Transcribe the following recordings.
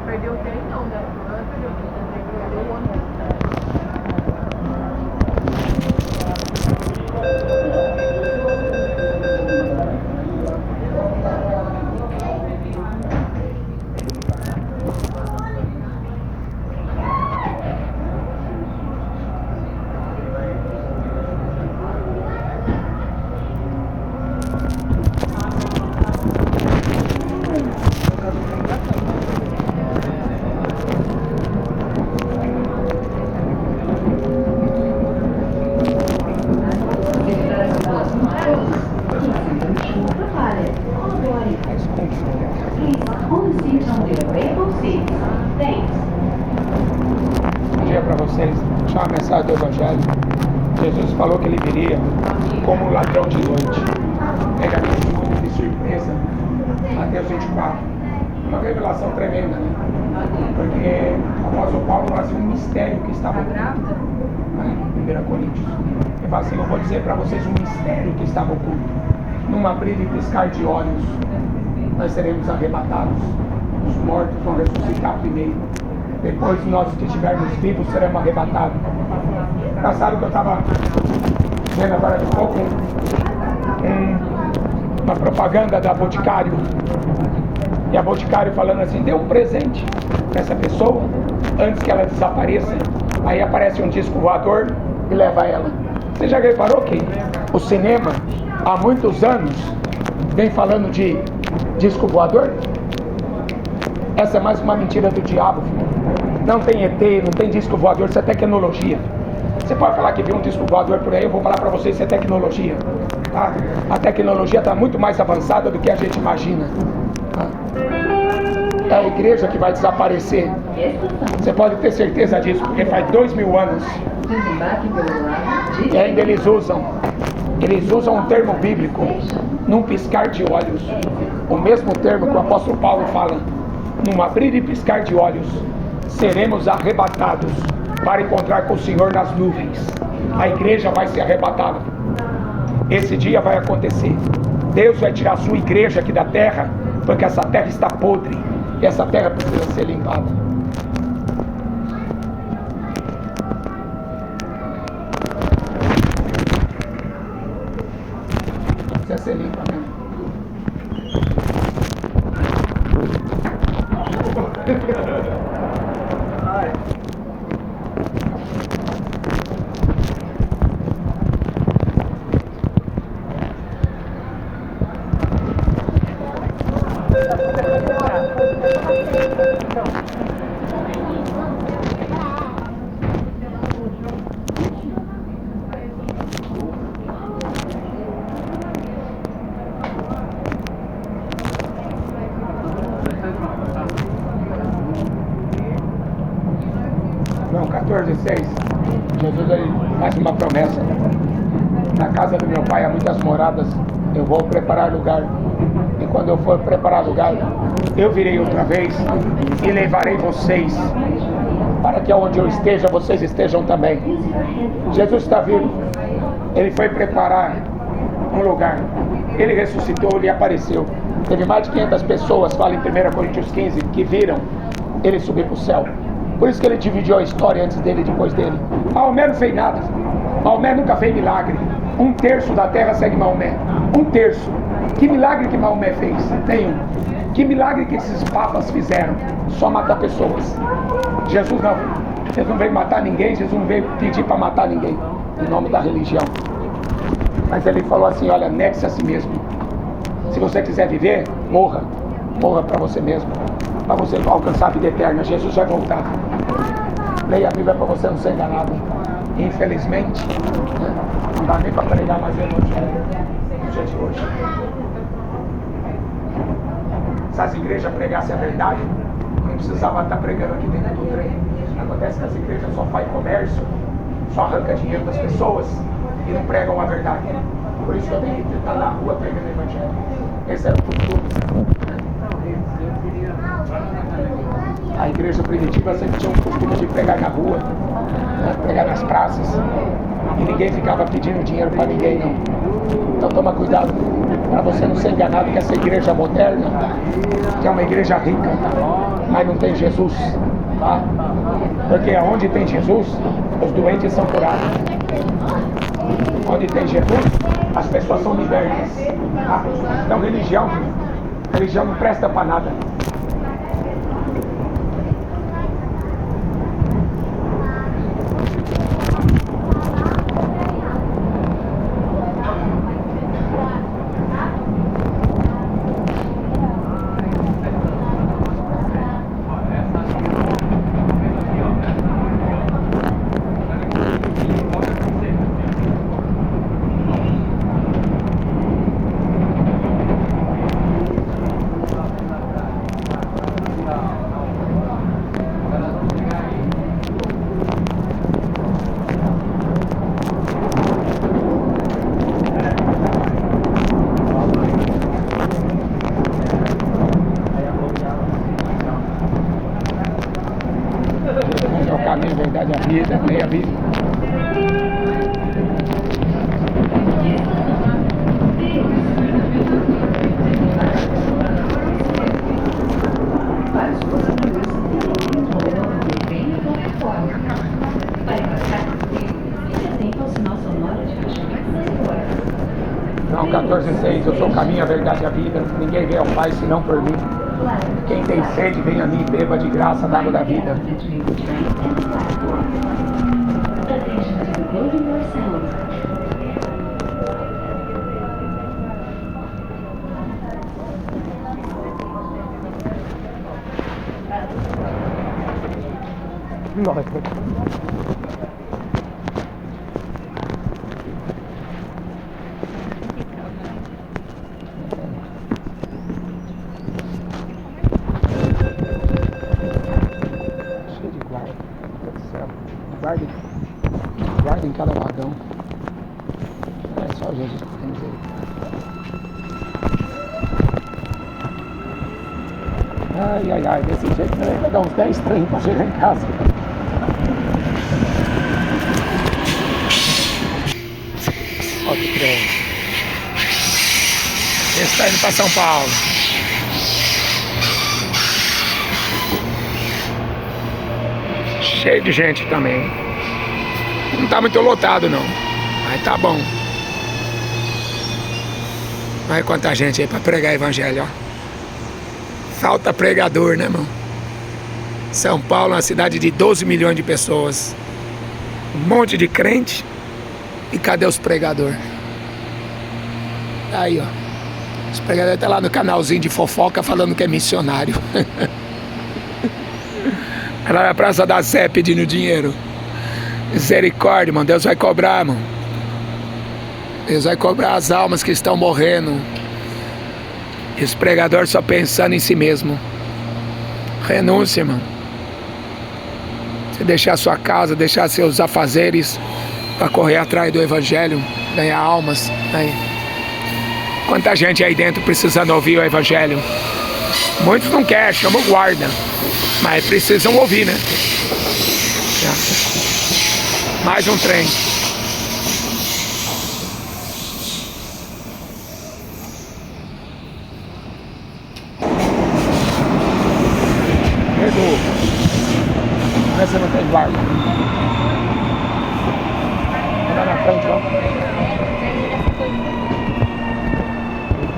Perdeu o trem não, né? Não é perdeu o trem, perdeu o ônibus. Bom dia para vocês. Deixa uma mensagem do Evangelho. Jesus falou que ele viria como um ladrão de noite. Pegaria todo mundo de surpresa. Mateus 24. Uma revelação tremenda, né? Porque o apóstolo Paulo fazia um mistério que estava oculto. 1 Coríntios. Ele fala assim: eu vou dizer para vocês um mistério que estava oculto. Num abrir e piscar de olhos, nós seremos arrebatados. Os mortos vão ressuscitar primeiro. Depois, nós que estivermos vivos seremos arrebatados. Engraçado que eu estava vendo agora de pouco uma propaganda da Boticário. E a Boticário falando assim: dê um presente para essa pessoa antes que ela desapareça. Aí aparece um disco voador e leva ela. Você já reparou que o cinema há muitos anos vem falando de disco voador? Essa é mais uma mentira do diabo. Não tem ET, não tem disco voador, isso é tecnologia. Você pode falar que viu um disco voador por aí, eu vou falar para vocês, isso é tecnologia. Tá? A tecnologia está muito mais avançada do que a gente imagina. Tá? É a igreja que vai desaparecer. Você pode ter certeza disso, porque faz 2000 anos. E ainda eles usam um termo bíblico, num piscar de olhos. O mesmo termo que o apóstolo Paulo fala: num abrir e piscar de olhos, seremos arrebatados para encontrar com o Senhor nas nuvens. A igreja vai ser arrebatada. Esse dia vai acontecer. Deus vai tirar a sua igreja aqui da terra, porque essa terra está podre e essa terra precisa ser limpada. Precisa ser limpa mesmo. João 14:6, Jesus ele faz uma promessa: na casa do meu pai há muitas moradas, eu vou preparar lugar, e quando eu for preparar lugar, eu virei outra vez e levarei vocês, para que onde eu esteja, vocês estejam também. Jesus está vivo, ele foi preparar um lugar, ele ressuscitou, ele apareceu. Teve mais de 500 pessoas, fala em 1 Coríntios 15, que viram ele subir para o céu. Por isso que ele dividiu a história antes dele e depois dele. Maomé não fez nada. Maomé nunca fez milagre. 1/3 da terra segue Maomé. 1/3. Que milagre que Maomé fez? Nenhum. Que milagre que esses papas fizeram? Só matar pessoas. Jesus não veio matar ninguém. Jesus não veio pedir para matar ninguém em nome da religião. Mas ele falou assim: olha, negue-se a si mesmo. Se você quiser viver, morra. Morra para você mesmo, para você alcançar a vida eterna. Jesus vai voltar. Leia a Bíblia para você não ser enganado. infelizmente, né? Não dá nem para pregar mais evangelho no dia de hoje. Se as igrejas pregassem a verdade, não precisava estar pregando aqui dentro do trem. Acontece que as igrejas só fazem comércio, só arranca dinheiro das pessoas e não pregam a verdade. Por isso que eu tenho que estar na rua pregando o evangelho. Esse era o costume. A igreja primitiva sempre tinha um costume de pregar na rua, né? Pregar nas praças. E ninguém ficava pedindo dinheiro para ninguém, não. Então toma cuidado para você não ser enganado que essa igreja moderna, que é uma igreja rica, mas não tem Jesus, tá? Porque onde tem Jesus, os doentes são curados. Onde tem Jesus, as pessoas são libertas, tá? Então religião não presta para nada. Caminho, verdade, a vida, meia vida. João 14,6, eu sou o caminho, a verdade e a vida. Ninguém vê ao Pai senão por mim. Quem tem sede, vem a mim e beba de graça da água da vida. Cheio de guarda, meu Deus do céu. Guarda em cada vagão. É só Jesus que tem direito. Ai, desse jeito vai dar uns 10 trem pra chegar em casa. Ó que trem. Esse tá indo pra São Paulo. Cheio de gente também. Não tá muito lotado não, mas tá bom. Olha quanta gente aí pra pregar evangelho, ó. Falta pregador, né, irmão? São Paulo é uma cidade de 12 milhões de pessoas. Um monte de crente. E cadê os pregadores? Aí, ó. Os pregadores estão lá no canalzinho de fofoca falando que é missionário. Lá na Praça da Sé pedindo dinheiro. Misericórdia, irmão. Deus vai cobrar, irmão. Deus vai cobrar as almas que estão morrendo. E os pregadores só pensando em si mesmo. Renúncia, irmão. Você deixar sua casa, deixar seus afazeres para correr atrás do evangelho, ganhar almas. Aí. Quanta gente aí dentro precisando ouvir o evangelho. Muitos não querem, chamam guarda. Mas precisam ouvir, né? Mais um trem. Essa não tem guarda. Olha na frente, ó.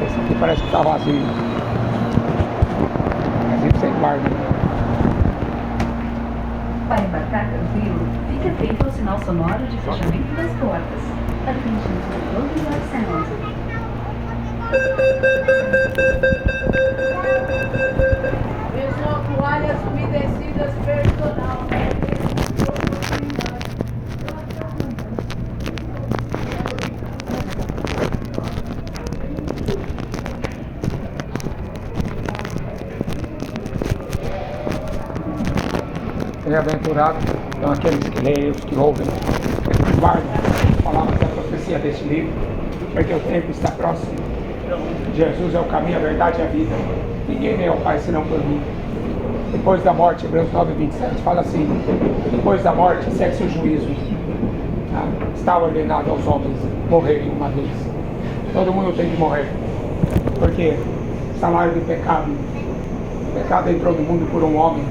Esse aqui parece que tá vazio. Vazio sem guarda. Para embarcar tranquilo, fique atento ao sinal sonoro de fechamento das portas. Attention to closing door sound. Pessoal, toalhas umedecidas personal. Bem-aventurados são aqueles que leem, os que ouvem, que guardam as palavras da profecia deste livro, porque o tempo está próximo. Jesus é o caminho, a verdade e a vida. Ninguém vem ao Pai senão por mim. Depois da morte, Hebreus 9:27 fala assim: depois da morte segue-se o juízo. Está ordenado aos homens morrerem uma vez. Todo mundo tem que morrer, porque salário do pecado, o pecado entrou no mundo por um homem,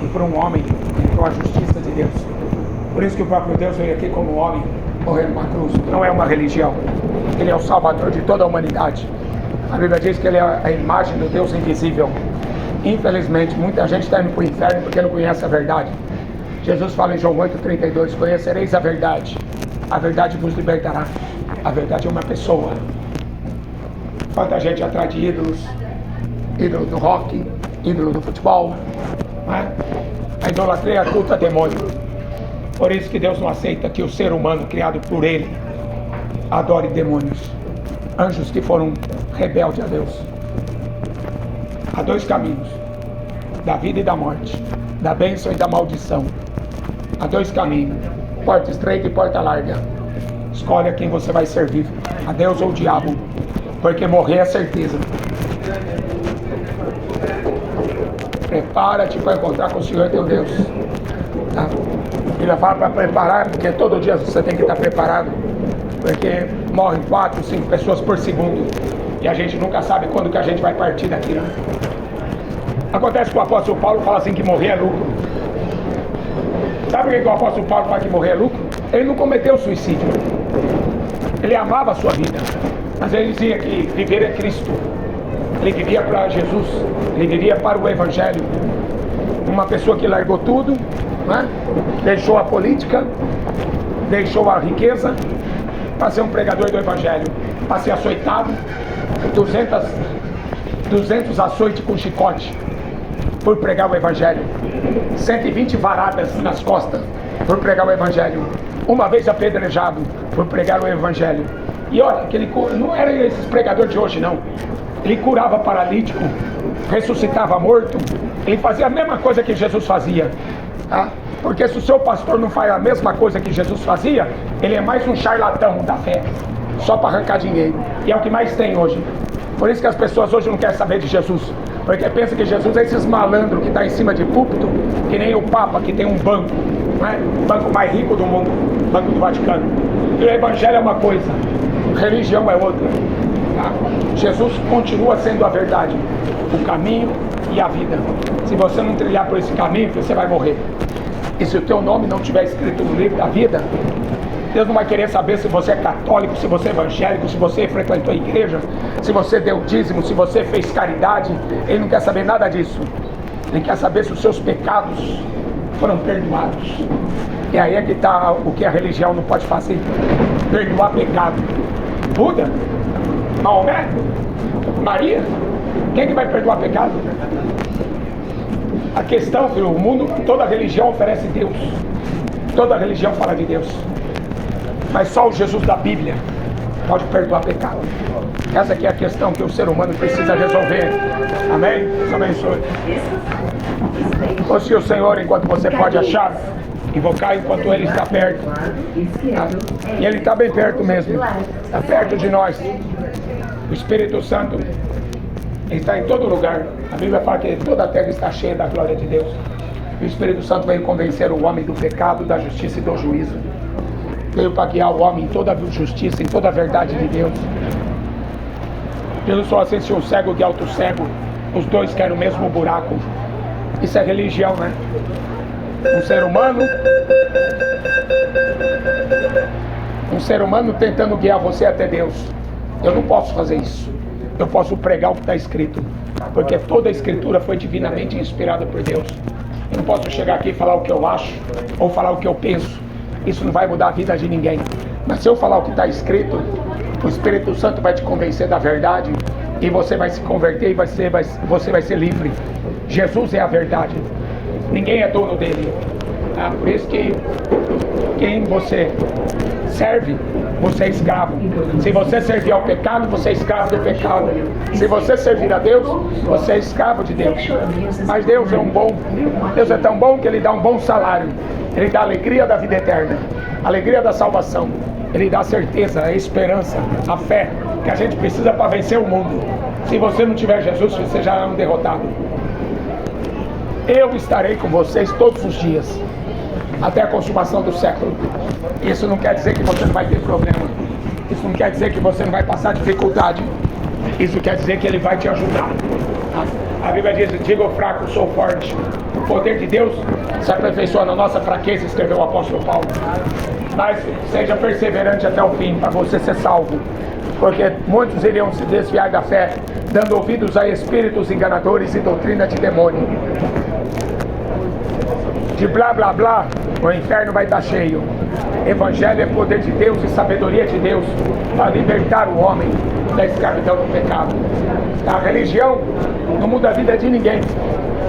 e por um homem entrou a justiça de Deus. Por isso que o próprio Deus veio aqui como homem, morrer numa cruz. Não é uma religião, Ele é o Salvador de toda a humanidade. A Bíblia diz que Ele é a imagem do Deus invisível. Infelizmente, muita gente está indo para o inferno porque não conhece a verdade. Jesus fala em João 8:32: conhecereis a verdade vos libertará. A verdade é uma pessoa. Quanta gente atrás de ídolos, ídolo do rock, ídolo do futebol, né? A idolatria é culto a demônio. Por isso que Deus não aceita que o ser humano criado por Ele adore demônios, anjos que foram rebeldes a Deus. Há dois caminhos, da vida e da morte, da bênção e da maldição. Há dois caminhos, porta estreita e porta larga. Escolhe a quem você vai servir, a Deus ou o diabo, porque morrer é certeza. Prepara-te para encontrar com o Senhor teu Deus. Tá? Ele fala para preparar, porque todo dia você tem que estar preparado, porque morrem 4, 5 pessoas por segundo, e a gente nunca sabe quando que a gente vai partir daqui, né? Acontece que o apóstolo Paulo fala assim que morrer é lucro. Sabe por que o apóstolo Paulo fala que morrer é lucro? Ele não cometeu suicídio, ele amava a sua vida, mas ele dizia que viver é Cristo. Ele vivia para Jesus, ele vivia para o Evangelho. Uma pessoa que largou tudo, né? Deixou a política, deixou a riqueza, para ser um pregador do Evangelho, para ser açoitado, 200 açoites com chicote, por pregar o Evangelho, 120 varadas nas costas, por pregar o Evangelho, uma vez apedrejado, por pregar o Evangelho. E olha, que ele não era esses pregadores de hoje não, ele curava paralítico, ressuscitava morto, ele fazia a mesma coisa que Jesus fazia, tá? Porque se o seu pastor não faz a mesma coisa que Jesus fazia, ele é mais um charlatão da fé, só para arrancar dinheiro, e é o que mais tem hoje. Por isso que as pessoas hoje não querem saber de Jesus, porque pensam que Jesus é esses malandros que está em cima de púlpito, que nem o Papa, que tem um banco, né? O banco mais rico do mundo, o Banco do Vaticano. E o Evangelho é uma coisa, religião é outra, tá? Jesus continua sendo a verdade, o caminho e a vida. Se você não trilhar por esse caminho, você vai morrer. E se o teu nome não estiver escrito no livro da vida, Deus não vai querer saber se você é católico, se você é evangélico, se você frequentou a igreja, se você deu dízimo, se você fez caridade. Ele não quer saber nada disso. Ele quer saber se os seus pecados foram perdoados. E aí é que está o que a religião não pode fazer: perdoar pecado. Buda, Maomé, Maria, quem é que vai perdoar pecado? A questão que o mundo, toda religião oferece Deus, toda religião fala de Deus, mas só o Jesus da Bíblia pode perdoar pecado. Essa aqui é a questão que o ser humano precisa resolver. Amém? Deus abençoe. Ou se o Senhor, enquanto você pode achar, invocar enquanto Ele está perto, tá? E Ele está bem perto mesmo, está perto de nós. O Espírito Santo está em todo lugar. A Bíblia fala que toda a terra está cheia da glória de Deus. O Espírito Santo veio convencer o homem do pecado, da justiça e do juízo. Veio para guiar o homem em toda a justiça, em toda a verdade de Deus. Jesus falou assim: se um cego guia outro cego, os dois querem o mesmo buraco. Isso é religião, né? Um ser humano tentando guiar você até Deus. Eu não posso fazer isso. Eu posso pregar o que está escrito, porque toda a escritura foi divinamente inspirada por Deus. Eu não posso chegar aqui e falar o que eu acho, ou falar o que eu penso. Isso não vai mudar a vida de ninguém. Mas se eu falar o que está escrito, o Espírito Santo vai te convencer da verdade, e você vai se converter, e você vai ser livre. Jesus é a verdade, ninguém é dono dele. Por isso que quem você serve você é escravo. Se você servir ao pecado, você é escravo do pecado. Se você servir a Deus, você é escravo de Deus. Mas Deus é Deus é tão bom que Ele dá um bom salário. Ele dá a alegria da vida eterna, a alegria da salvação. Ele dá a certeza, a esperança, a fé que a gente precisa para vencer o mundo. Se você não tiver Jesus, você já é um derrotado. Eu estarei com vocês todos os dias, até a consumação do século. Isso não quer dizer que você não vai ter problema. Isso não quer dizer que você não vai passar dificuldade. Isso quer dizer que Ele vai te ajudar. A Bíblia diz: diga ao fraco, sou forte. O poder de Deus se aperfeiçoa na nossa fraqueza, escreveu o apóstolo Paulo. Mas seja perseverante até o fim, para você ser salvo. Porque muitos iriam se desviar da fé, dando ouvidos a espíritos enganadores e doutrina de demônio. De blá blá blá, o inferno vai estar cheio. Evangelho é poder de Deus e sabedoria de Deus para libertar o homem da escravidão do pecado. A religião não muda a vida de ninguém.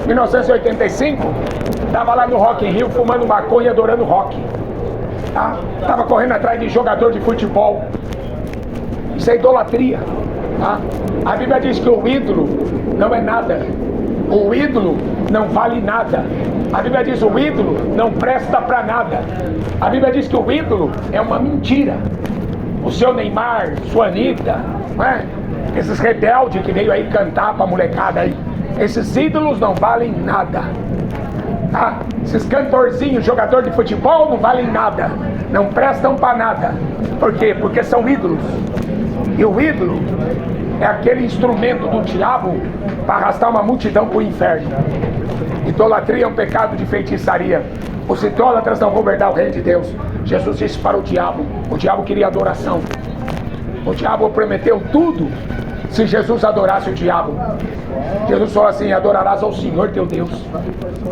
Em 1985, estava lá no Rock in Rio fumando maconha e adorando rock. Estava correndo atrás de jogador de futebol. Isso é idolatria. A Bíblia diz que o ídolo não é nada. O ídolo não vale nada. A Bíblia diz que o ídolo não presta para nada. A Bíblia diz que o ídolo é uma mentira. O seu Neymar, sua Anitta, esses rebeldes que veio aí cantar pra molecada aí, esses ídolos não valem nada. Esses cantorzinhos, jogador de futebol, não valem nada. Não prestam para nada. Por quê? Porque são ídolos. E o ídolo é aquele instrumento do diabo para arrastar uma multidão para o inferno. Idolatria é um pecado de feitiçaria. Os idólatras não vão herdar o reino de Deus. Jesus disse para o diabo queria adoração. O diabo prometeu tudo se Jesus adorasse o diabo. Jesus falou assim: adorarás ao Senhor teu Deus.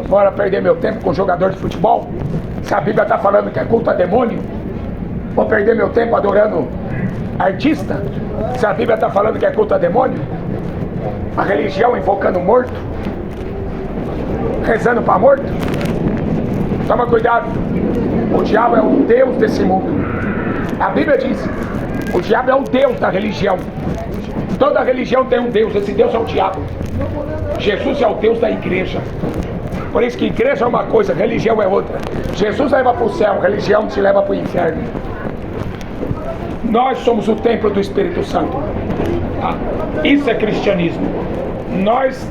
Bora perder meu tempo com jogador de futebol? Se a Bíblia está falando que é culto a demônio, vou perder meu tempo adorando artista? Se a Bíblia está falando que é culto a demônio? A religião invocando morto, rezando para morto? Toma cuidado. O diabo é o Deus desse mundo. A Bíblia diz: o diabo é o Deus da religião. Toda religião tem um Deus. Esse Deus é o diabo. Jesus é o Deus da igreja. Por isso que igreja é uma coisa, religião é outra. Jesus leva para o céu, religião te leva para o inferno. Nós somos o templo do Espírito Santo. Isso é cristianismo. Nós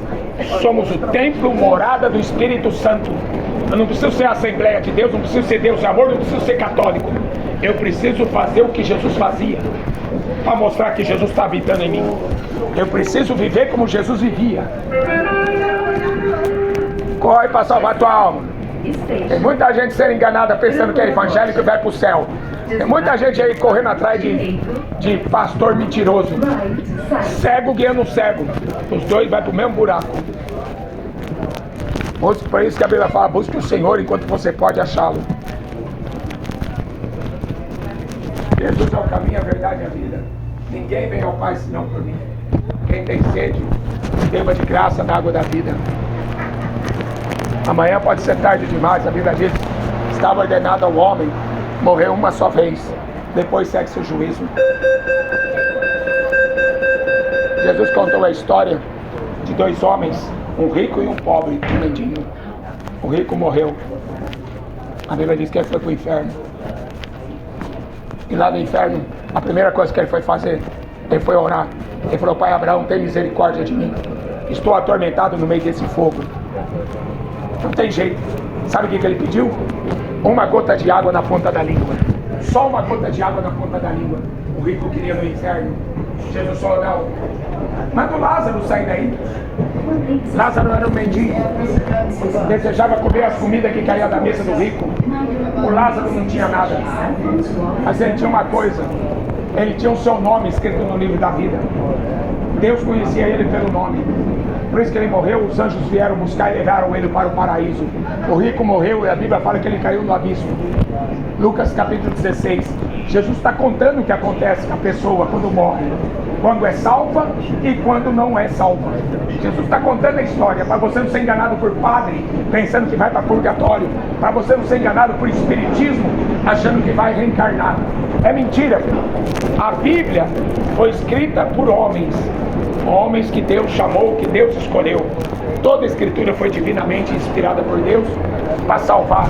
somos o templo, morada do Espírito Santo. Eu não preciso ser a Assembleia de Deus, não preciso ser Deus de amor, não preciso ser católico. Eu preciso fazer o que Jesus fazia, para mostrar que Jesus está habitando em mim. Eu preciso viver como Jesus vivia. Corre para salvar a tua alma. Tem muita gente sendo enganada pensando que é evangélico e vai para o céu. Tem muita gente aí correndo atrás de pastor mentiroso. Cego guiando cego. Os dois vão para o mesmo buraco. Por isso que a Bíblia fala: busque o Senhor enquanto você pode achá-lo. Jesus é o caminho, a verdade e a vida. Ninguém vem ao Pai senão por mim. Quem tem sede, beba de graça da água da vida. Amanhã pode ser tarde demais. A Bíblia diz: estava ordenado ao homem morrer uma só vez, depois segue-se o juízo. Jesus contou a história de dois homens, um rico e um pobre, um mendigo. O rico morreu. A Bíblia diz que ele foi para o inferno. E lá no inferno, a primeira coisa que ele foi fazer, ele foi orar. Ele falou: Pai Abraão, tem misericórdia de mim. Estou atormentado no meio desse fogo. Não tem jeito. Sabe o que ele pediu? Uma gota de água na ponta da língua. Só uma gota de água na ponta da língua. O rico queria no inferno. Jesus falou: não, manda o Lázaro sair daí. Lázaro era um mendigo, desejava comer as comidas que caíam da mesa do rico. O Lázaro não tinha nada, mas ele tinha uma coisa: ele tinha o seu nome escrito no livro da vida. Deus conhecia ele pelo nome. Por isso que ele morreu, os anjos vieram buscar e levaram ele para o paraíso. O rico morreu e a Bíblia fala que ele caiu no abismo. Lucas capítulo 16. Jesus está contando o que acontece com a pessoa quando morre, quando é salva e quando não é salva. Jesus está contando a história para você não ser enganado por padre, pensando que vai para purgatório, para você não ser enganado por espiritismo, achando que vai reencarnar. É mentira. A Bíblia foi escrita por homens. Homens que Deus chamou, que Deus escolheu. Toda a Escritura foi divinamente inspirada por Deus para salvar,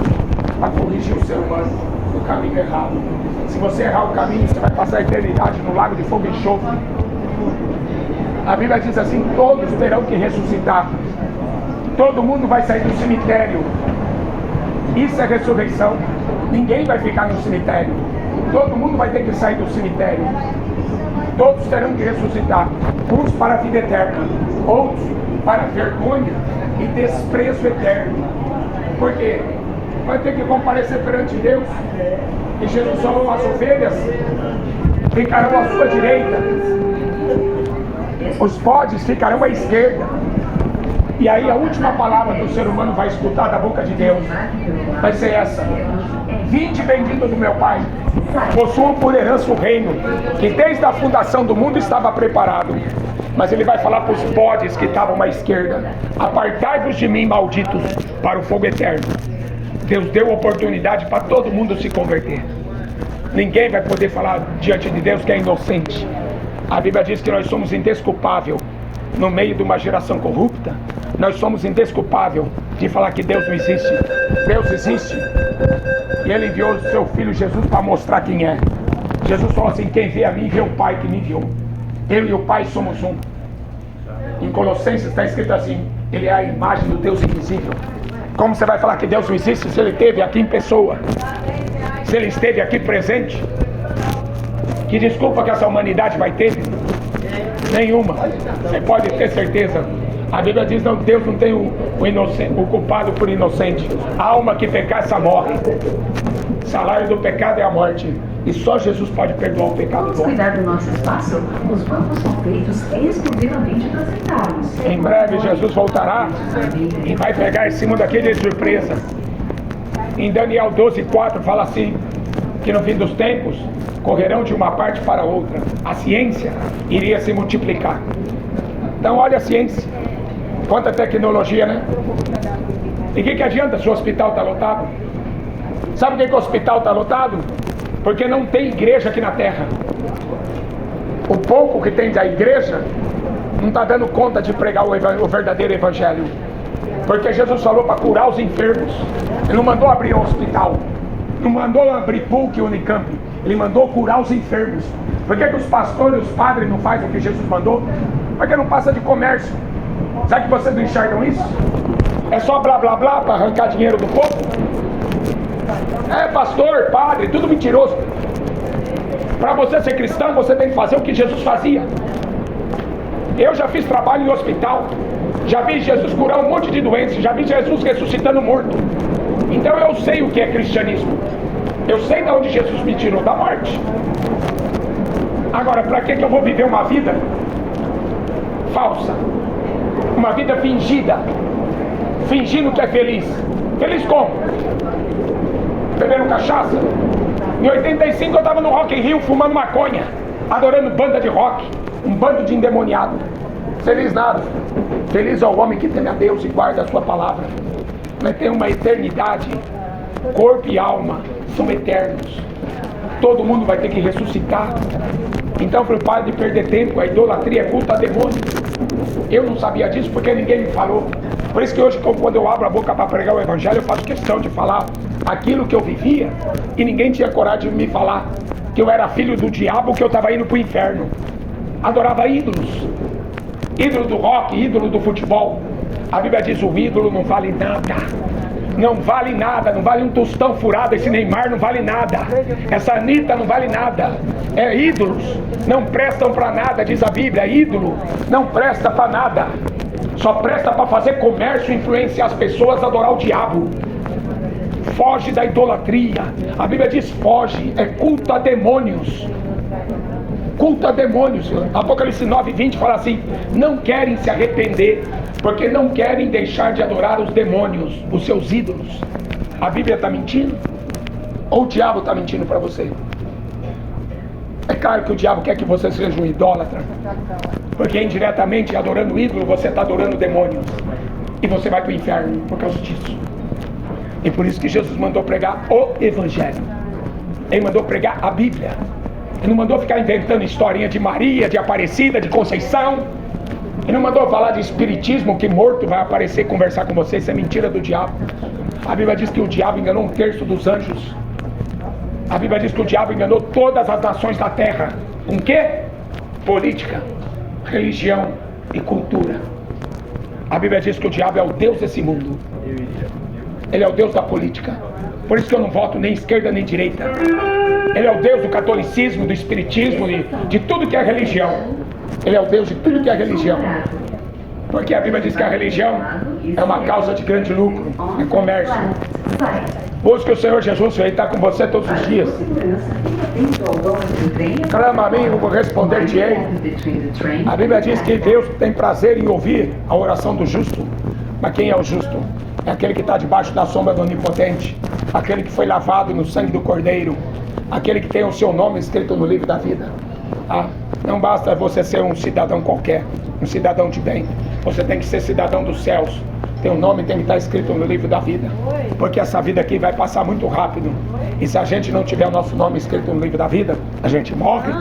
para corrigir o ser humano no caminho errado. Se você errar o caminho, você vai passar a eternidade no lago de fogo e enxofre. A Bíblia diz assim: todos terão que ressuscitar. Todo mundo vai sair do cemitério. Isso é ressurreição. Ninguém vai ficar no cemitério. Todo mundo vai ter que sair do cemitério. Todos terão que ressuscitar. Uns para a vida eterna, outros para a vergonha e desprezo eterno. Por quê? Vai ter que comparecer perante Deus. E Jesus falou: as ovelhas ficarão à sua direita, os bodes ficarão à esquerda. E aí a última palavra que o ser humano vai escutar da boca de Deus vai ser essa: vinde bendito do meu Pai, possuam por herança o reino que desde a fundação do mundo estava preparado. Mas ele vai falar para os bodes que estavam à esquerda: apartai-vos de mim, malditos, para o fogo eterno. Deus deu oportunidade para todo mundo se converter. Ninguém vai poder falar diante de Deus que é inocente. A Bíblia diz que nós somos indesculpáveis no meio de uma geração corrupta. Nós somos indesculpáveis de falar que Deus não existe. Deus existe. E Ele enviou o seu Filho Jesus para mostrar quem é. Jesus falou assim: quem vê a mim vê o Pai que me enviou. Eu e o Pai somos um. Em Colossenses está escrito assim: Ele é a imagem do Deus invisível. Como você vai falar que Deus não existe se Ele esteve aqui em pessoa? Se Ele esteve aqui presente? Que desculpa que essa humanidade vai ter? Nenhuma. Você pode ter certeza. A Bíblia diz: não, Deus não tem o culpado por inocente. A alma que pecar, essa morre. O salário do pecado é a morte. E só Jesus pode perdoar o pecado do homem. Cuidar do nosso espaço, os bancos são feitos exclusivamente para sentados. Em breve Jesus voltará e vai pegar esse mundo aqui de surpresa. Em Daniel 12:4 fala assim: que no fim dos tempos correrão de uma parte para outra. A ciência iria se multiplicar. Então olha a ciência, quanta tecnologia, né? E o que adianta se o hospital está lotado? Sabe por que o hospital está lotado? Porque não tem igreja aqui na terra. O pouco que tem da igreja não está dando conta de pregar o verdadeiro evangelho. Porque Jesus falou para curar os enfermos. Ele não mandou abrir um hospital, não mandou abrir PUC e Unicamp. Ele mandou curar os enfermos. Por que os pastores e os padres não fazem o que Jesus mandou? Porque não passa de comércio. Sabe que vocês não enxergam isso? É só blá blá blá para arrancar dinheiro do povo? É pastor, padre, tudo mentiroso. Para você ser cristão, você tem que fazer o que Jesus fazia. Eu já fiz trabalho em hospital, já vi Jesus curar um monte de doenças, já vi Jesus ressuscitando morto. Então eu sei o que é cristianismo. Eu sei de onde Jesus me tirou, da morte. Agora, para que eu vou viver uma vida falsa? Uma vida fingida, fingindo que é feliz. Feliz como? Bebendo cachaça? Em 85 eu estava no Rock in Rio fumando maconha, adorando banda de rock, um bando de endemoniado. Feliz nada. Feliz é o homem que teme a Deus e guarda a sua palavra. Mas tem uma eternidade. Corpo e alma são eternos. Todo mundo vai ter que ressuscitar. Então, para o pai de perder tempo, a idolatria é culto a demônio. Eu não sabia disso porque ninguém me falou. Por isso que hoje, quando eu abro a boca para pregar o evangelho, eu faço questão de falar aquilo que eu vivia e ninguém tinha coragem de me falar que eu era filho do diabo, que eu estava indo para o inferno. Adorava ídolos. Ídolo do rock, ídolo do futebol. A Bíblia diz: o ídolo não vale nada. Não vale nada, não vale um tostão furado. Esse Neymar não vale nada. Essa Anitta não vale nada. É ídolos, não prestam para nada, diz a Bíblia. Ídolo não presta para nada. Só presta para fazer comércio e influenciar as pessoas a adorar o diabo. Foge da idolatria. A Bíblia diz: foge, é culto a demônios. Culto a demônios. Apocalipse 9:20 fala assim: não querem se arrepender, porque não querem deixar de adorar os demônios, os seus ídolos. A Bíblia está mentindo? Ou o diabo está mentindo para você? É claro que o diabo quer que você seja um idólatra, porque indiretamente, adorando o ídolo, você está adorando demônios, e você vai para o inferno por causa disso. E por isso que Jesus mandou pregar o evangelho. Ele mandou pregar a Bíblia. Ele não mandou ficar inventando historinha de Maria, de Aparecida, de Conceição. Ele não mandou falar de espiritismo, que morto vai aparecer e conversar com você. Isso é mentira do diabo. A Bíblia diz que o diabo enganou 1/3 dos anjos. A Bíblia diz que o diabo enganou todas as nações da terra. Com quê? Política, religião e cultura. A Bíblia diz que o diabo é o Deus desse mundo. Ele é o Deus da política. Por isso que eu não voto nem esquerda nem direita. Ele é o Deus do catolicismo, do espiritismo, de tudo que é religião. Ele é o Deus de tudo que é religião. Porque a Bíblia diz que a religião é uma causa de grande lucro, é comércio. Busque o Senhor Jesus, Ele está com você todos os dias. Clama a mim, eu vou responder-te-ei. A Bíblia diz que Deus tem prazer em ouvir a oração do justo. Mas quem é o justo? É aquele que está debaixo da sombra do Onipotente, aquele que foi lavado no sangue do Cordeiro, aquele que tem o seu nome escrito no livro da vida. Não basta você ser um cidadão qualquer, um cidadão de bem. Você tem que ser cidadão dos céus. Teu nome tem que estar escrito no livro da vida, porque essa vida aqui vai passar muito rápido. E se a gente não tiver o nosso nome escrito no livro da vida, a gente morre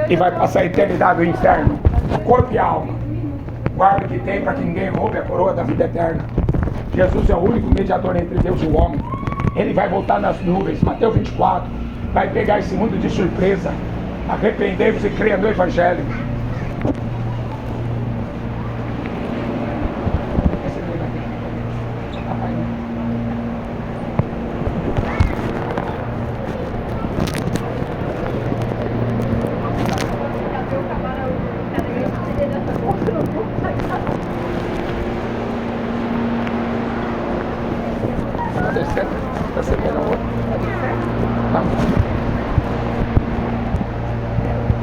e vai passar a eternidade no inferno, corpo e alma. Guarda o que tem para que ninguém roube a coroa da vida eterna. Jesus é o único mediador entre Deus e o homem. Ele vai voltar nas nuvens, Mateus 24, vai pegar esse mundo de surpresa. Arrependei-vos e creia no Evangelho.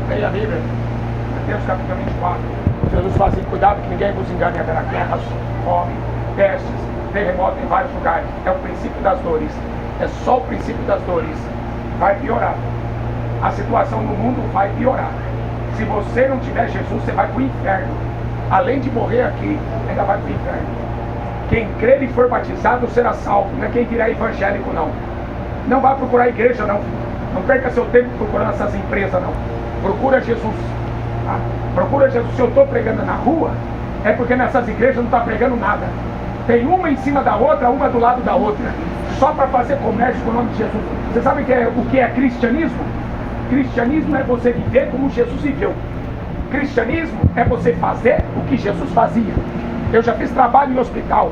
Leia a Bíblia, Mateus capítulo 24. Jesus fala assim: cuidado que ninguém vos engane, haverá guerras, fome, pestes, terremoto em vários lugares. É o princípio das dores. É só o princípio das dores. Vai piorar. A situação no mundo vai piorar. Se você não tiver Jesus, você vai para o inferno. Além de morrer aqui, ainda vai para o inferno. Quem crer e for batizado será salvo. Não é quem virar evangélico, não. Não vá procurar igreja, não. Não perca seu tempo procurando essas empresas, não. Procura Jesus. Tá? Procura Jesus. Se eu estou pregando na rua, é porque nessas igrejas não está pregando nada. Tem uma em cima da outra, uma do lado da outra, só para fazer comércio com o nome de Jesus. Você sabe o que é cristianismo? Cristianismo é você viver como Jesus viveu. Cristianismo é você fazer o que Jesus fazia. Eu já fiz trabalho em hospital,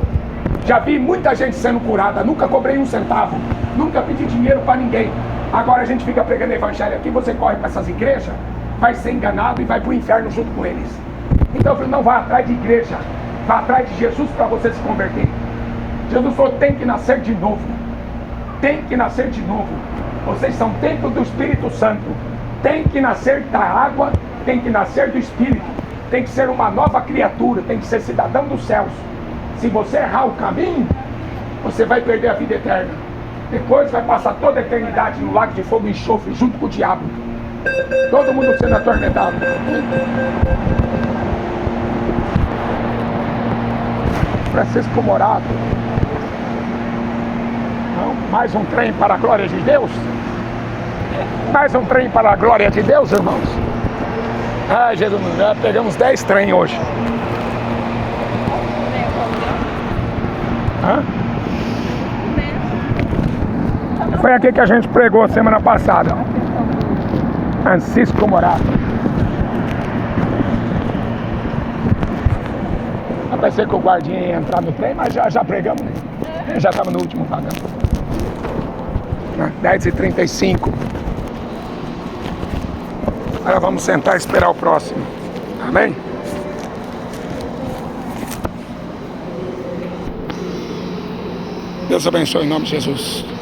já vi muita gente sendo curada, nunca cobrei um centavo, nunca pedi dinheiro para ninguém. Agora a gente fica pregando evangelho aqui, você corre para essas igrejas, vai ser enganado e vai para o inferno junto com eles. Então eu falei, não vá atrás de igreja, vá atrás de Jesus para você se converter. Jesus falou, tem que nascer de novo. Tem que nascer de novo. Vocês são templo do Espírito Santo. Tem que nascer da água, tem que nascer do Espírito. Tem que ser uma nova criatura, tem que ser cidadão dos céus. Se você errar o caminho, você vai perder a vida eterna. Depois vai passar toda a eternidade no lago de fogo e enxofre junto com o diabo. Todo mundo sendo atormentado. Francisco Morato. Mais um trem para a glória de Deus. Mais um trem para a glória de Deus, irmãos. Ai, Jesus, já pegamos 10 trem hoje. Foi aqui que a gente pregou semana passada. Francisco Morato. Pensei que o guardinha ia entrar no trem, mas já pregamos. Já estava no último vagão. 10h35. Agora vamos sentar e esperar o próximo. Amém? Deus abençoe em nome de Jesus.